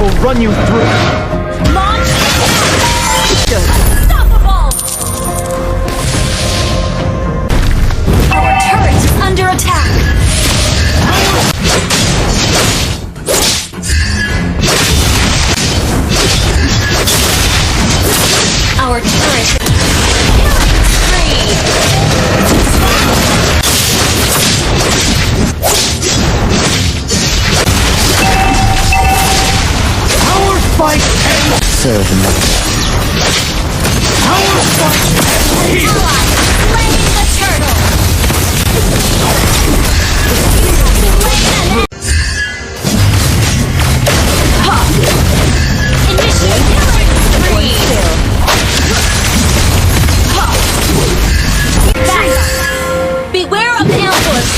will run you through. Launch attack! Unstoppable! Our turret is under attack. Our turret is killing Our fight ends. Serve me. Our fight ends here. Slaying the turtle. Initiate killing spree. Back up. Beware of ambush.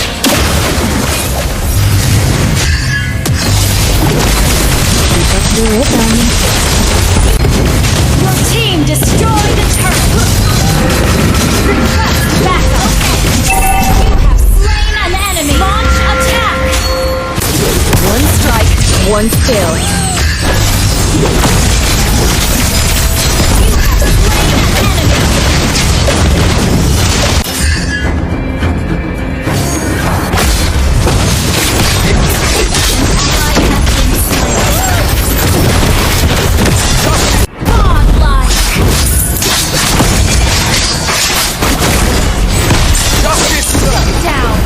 Your team destroyed the turtle. Request backup. You have slain an enemy. Launch attack. One strike, one kill. You have slain an enemy. Godlike. Down.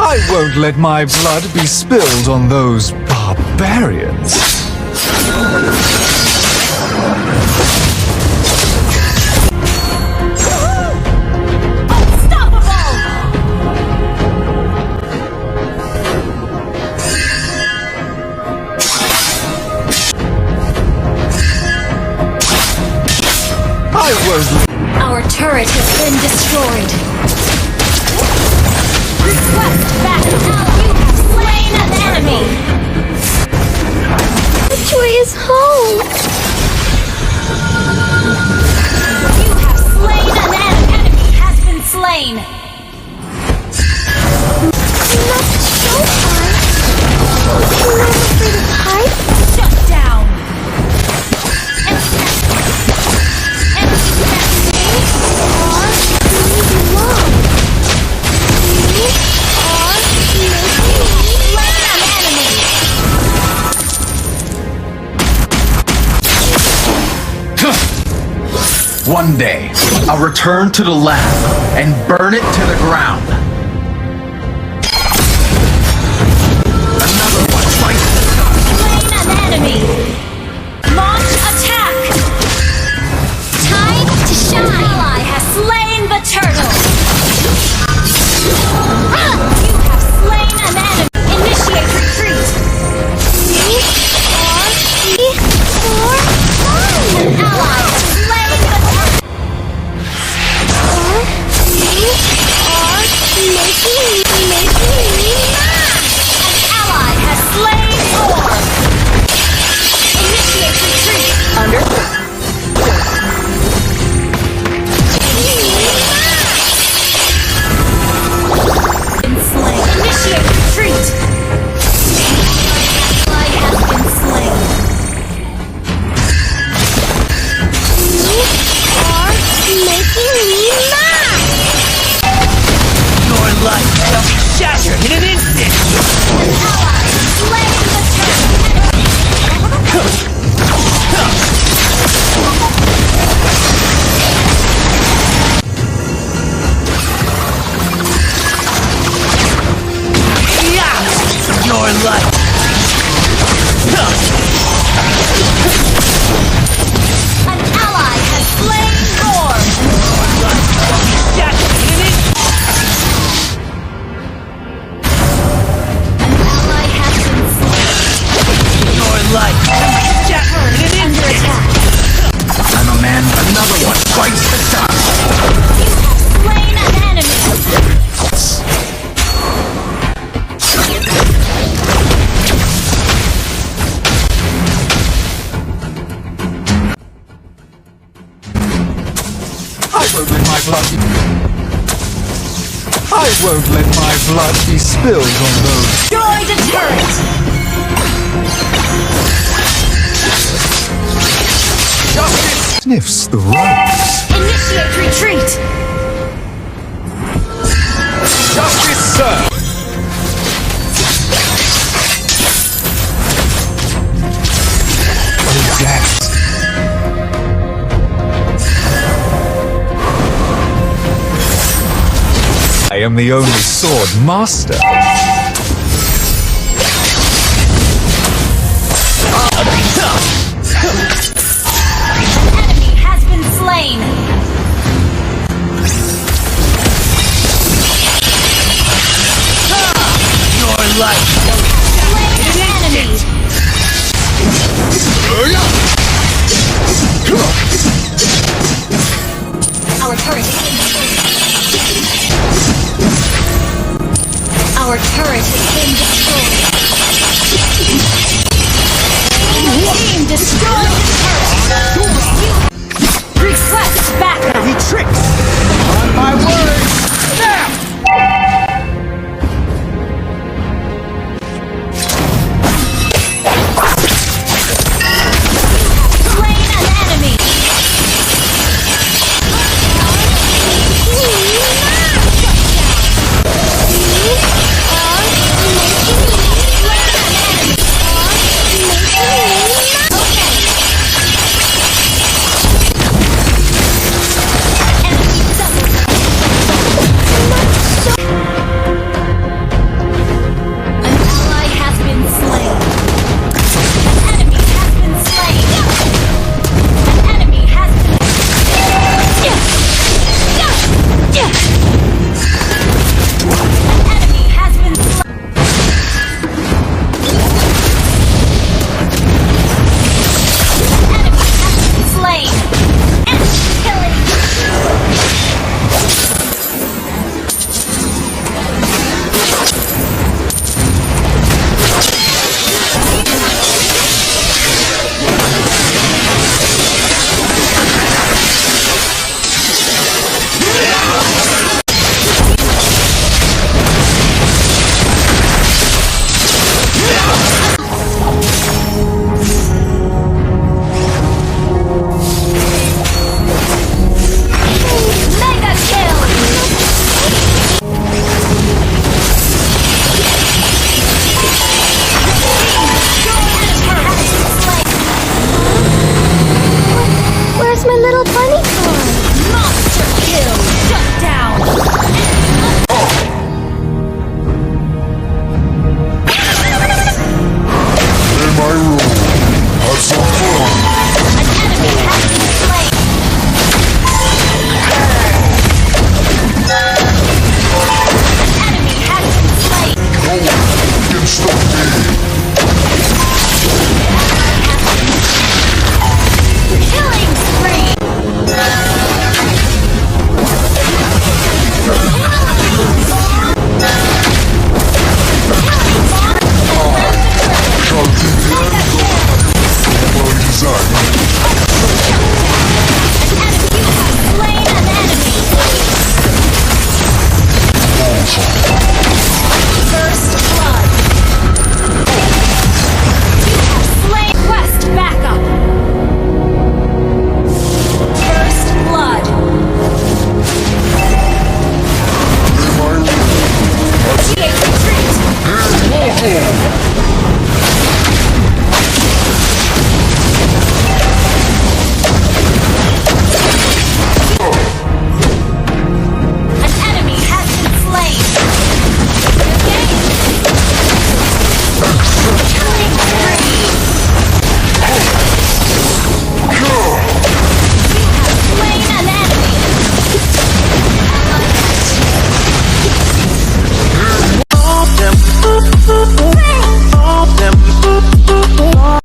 I won't let my blood be spilled on those barbarians. Unstoppable. I won't. Our turret has been destroyed. Request backup. You have slain an enemy. Which way is home? You have slain an enemy. Has been slain. Not so far. You're not afraid of heights? Shut down. One day, I'll return to the lab and burn it to the ground. Another one bites the dust. Slain an enemy. Launch attack. Time to shine. An ally has slain the turtle. You have slain an enemy. Initiate retreat. An ally has slain the turtle. An ally has slain Thor. Initiate retreat. Been slain. Initiate retreat. Ally has been slain. Your life shall be shattered in an instant. An ally has slain the turtle. Your life. An ally has slain Thor. Shattered in an instant. An ally has been slain. Your life shall be shattered in an Under instant. attack. I'm a man, another one bites the dust. You have slain an enemy. I won't let my blood. I won't let my blood be spilled on those. Destroy the turret! Justice sniffs the rose. Initiate retreat! Justice served. Oh, yes. I am the only sword master. Enemy has been slain! Your life. Slain an enemy! Our turret has been destroyed. Our turret has been destroyed.